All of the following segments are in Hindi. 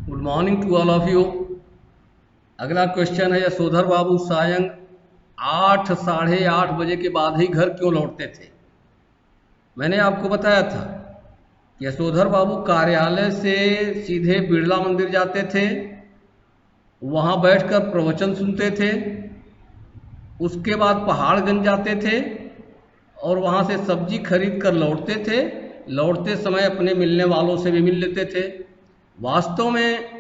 Good morning to all of you. अगला क्वेश्चन है, यशोधर बाबू सायं 8 साढ़े 8 बजे के बाद ही घर क्यों लौटते थे? मैंने आपको बताया था यशोधर बाबू कार्यालय से सीधे बिरला मंदिर जाते थे, वहाँ बैठकर प्रवचन सुनते थे, उसके बाद पहाड़गंज जाते थे और वहाँ से सब्जी खरीद कर लौटते थे। लौटते समय अपने मिलने वालों से भी मिल लेते थे। वास्तव में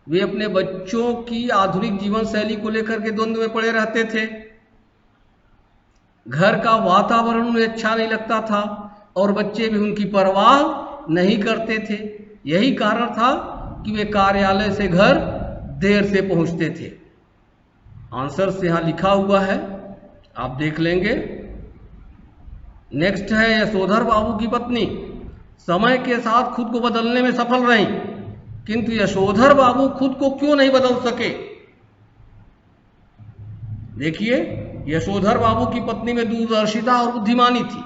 वे अपने बच्चों की आधुनिक जीवन शैली को लेकर के द्वंद्व में पड़े रहते थे। घर का वातावरण उन्हें अच्छा नहीं लगता था और बच्चे भी उनकी परवाह नहीं करते थे। यही कारण था कि वे कार्यालय से घर देर से पहुंचते थे। आंसर से यहाँ लिखा हुआ है, आप देख लेंगे। नेक्स्ट है, यशोधर बाबू की पत्नी समय के साथ खुद को बदलने में सफल रहीं, किंतु यशोधर बाबू खुद को क्यों नहीं बदल सके? देखिए, यशोधर बाबू की पत्नी में दूरदर्शिता और बुद्धिमानी थी।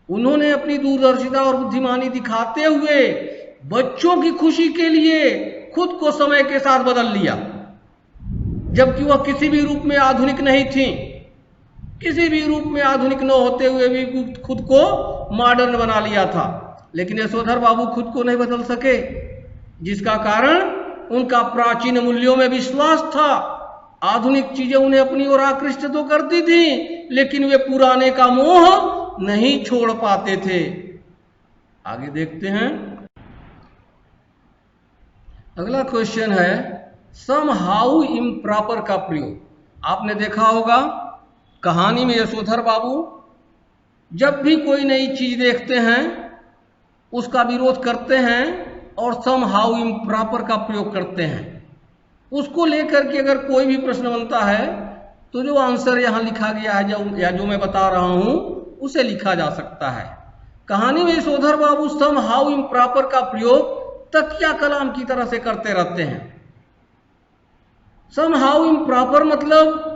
उन्होंने अपनी दूरदर्शिता और बुद्धिमानी दिखाते हुए बच्चों की खुशी के लिए खुद को समय के साथ बदल लिया, जबकि वह किसी भी रूप में आधुनिक नहीं थी। किसी भी रूप में आधुनिक न होते हुए भी खुद को मॉडर्न बना लिया था। लेकिन यशोधर बाबू खुद को नहीं बदल सके, जिसका कारण उनका प्राचीन मूल्यों में विश्वास था। आधुनिक चीजें उन्हें अपनी ओर आकृष्ट तो करती थी, लेकिन वे पुराने का मोह नहीं छोड़ पाते थे। आगे देखते हैं। अगला क्वेश्चन है, सम हाउ इम्प्रॉपर का प्रयोग। आपने देखा होगा कहानी में यशोधर बाबू जब भी कोई नई चीज देखते हैं उसका विरोध करते हैं और सम हाउ इम्प्रॉपर का प्रयोग करते हैं। उसको लेकर के अगर कोई भी प्रश्न बनता है तो जो आंसर यहाँ लिखा गया है या जो मैं बता रहा हूं उसे लिखा जा सकता है। कहानी में यशोधर बाबू सम हाउ इम्प्रॉपर का प्रयोग तकिया कलाम की तरह से करते रहते हैं। सम हाउ इम्प्रॉपर मतलब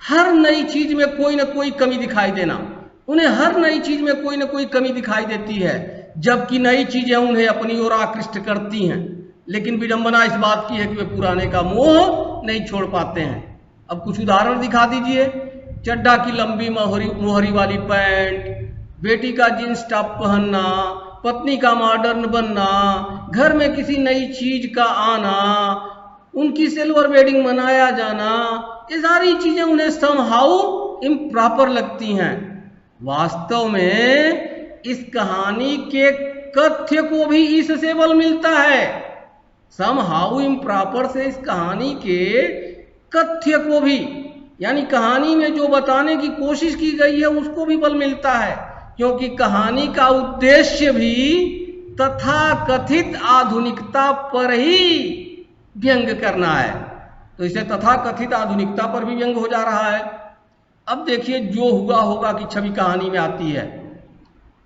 हर नई चीज में कोई ना कोई कमी दिखाई देना। उन्हें हर नई चीज में कोई ना कोई कमी दिखाई देती है, जबकि नई चीजें उन्हें अपनी ओर आकृष्ट करती हैं। लेकिन विडंबना इस बात की है कि वे पुराने का मोह नहीं छोड़ पाते हैं। अब कुछ उदाहरण दिखा दीजिए। चड्डा की लंबी मोहरी वाली पैंट, बेटी का जींस टॉप पहनना, पत्नी का मॉडर्न बनना, घर में किसी नई चीज का आना, उनकी सिल्वर वेडिंग मनाया जाना, ये सारी चीजें उन्हें समहाउ इम्प्रॉपर लगती हैं। वास्तव में इस कहानी के कथ्य को भी इससे बल मिलता है। समहाउ इम्प्रॉपर से इस कहानी के कथ्य को भी, यानी कहानी में जो बताने की कोशिश की गई है उसको भी बल मिलता है, क्योंकि कहानी का उद्देश्य भी तथाकथित आधुनिकता पर ही व्यंग करना है। तो इसे तथाकथित आधुनिकता पर भी व्यंग हो जा रहा है। अब देखिए, जो हुआ होगा की छवि कहानी में आती है,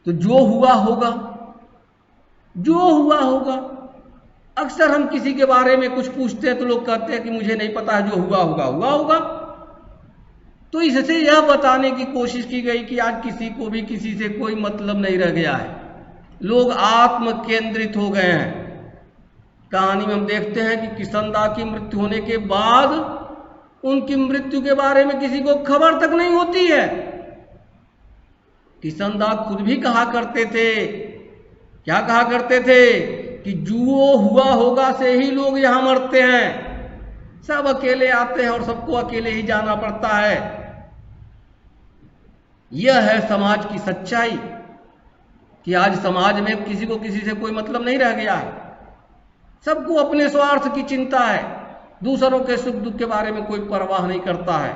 तो जो हुआ होगा, जो हुआ होगा। अक्सर हम किसी के बारे में कुछ पूछते हैं तो लोग कहते हैं कि मुझे नहीं पता है, जो हुआ होगा हुआ होगा। तो इससे यह बताने की कोशिश की गई कि आज किसी को भी किसी से कोई मतलब नहीं रह गया है। लोग आत्म केंद्रित हो गए हैं। कहानी में हम देखते हैं कि किशनदा की मृत्यु होने के बाद उनकी मृत्यु के बारे में किसी को खबर तक नहीं होती है। किशनदा खुद भी कहा करते थे, क्या कहा करते थे कि जो हुआ होगा से ही लोग यहां मरते हैं। सब अकेले आते हैं और सबको अकेले ही जाना पड़ता है। यह है समाज की सच्चाई कि आज समाज में किसी को किसी से कोई मतलब नहीं रह गया है। सबको अपने स्वार्थ की चिंता है, दूसरों के सुख दुख के बारे में कोई परवाह नहीं करता है।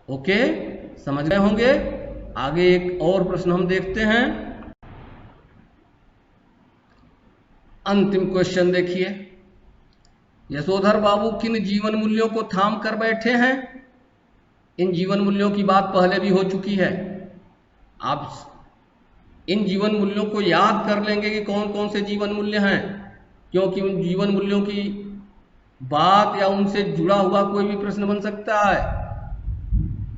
ओके, समझ गए होंगे। आगे एक और प्रश्न हम देखते हैं। अंतिम क्वेश्चन देखिए, यशोधर बाबू किन जीवन मूल्यों को थाम कर बैठे हैं? इन जीवन मूल्यों की बात पहले भी हो चुकी है। आप इन जीवन मूल्यों को याद कर लेंगे कि कौन कौन से जीवन मूल्य हैं, क्योंकि उन जीवन मूल्यों की बात या उनसे जुड़ा हुआ कोई भी प्रश्न बन सकता है।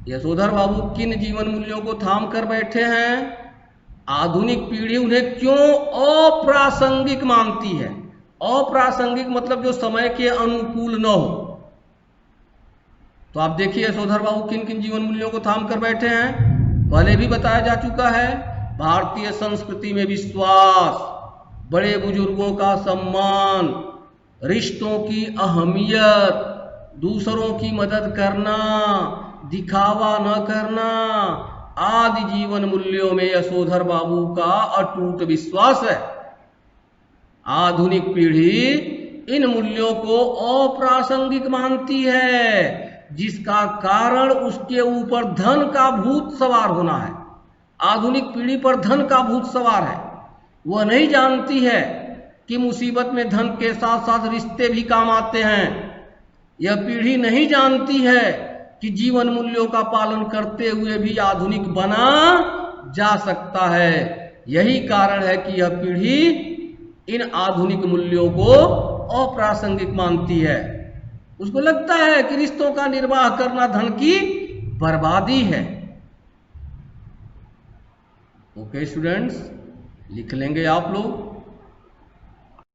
यशोधर बाबू किन जीवन मूल्यों को थाम कर बैठे हैं? आधुनिक पीढ़ी उन्हें क्यों अप्रासंगिक मानती है? अप्रासंगिक मतलब जो समय के अनुकूल न हो। तो आप देखिए यशोधर बाबू किन किन जीवन मूल्यों को थाम कर बैठे हैं। पहले भी बताया जा चुका है, भारतीय संस्कृति में विश्वास, बड़े बुजुर्गों का सम्मान, रिश्तों की अहमियत, दूसरों की मदद करना, दिखावा न करना आदि जीवन मूल्यों में यशोधर बाबू का अटूट विश्वास है। आधुनिक पीढ़ी इन मूल्यों को अप्रासंगिक मानती है, जिसका कारण उसके ऊपर धन का भूत सवार होना है। आधुनिक पीढ़ी पर धन का भूत सवार है। वह नहीं जानती है कि मुसीबत में धन के साथ साथ रिश्ते भी काम आते हैं। यह पीढ़ी नहीं जानती है कि जीवन मूल्यों का पालन करते हुए भी आधुनिक बना जा सकता है। यही कारण है कि यह पीढ़ी इन आधुनिक मूल्यों को अप्रासंगिक मानती है। उसको लगता है कि रिश्तों का निर्वाह करना धन की बर्बादी है। ओके स्टूडेंट्स, लिख लेंगे आप लोग।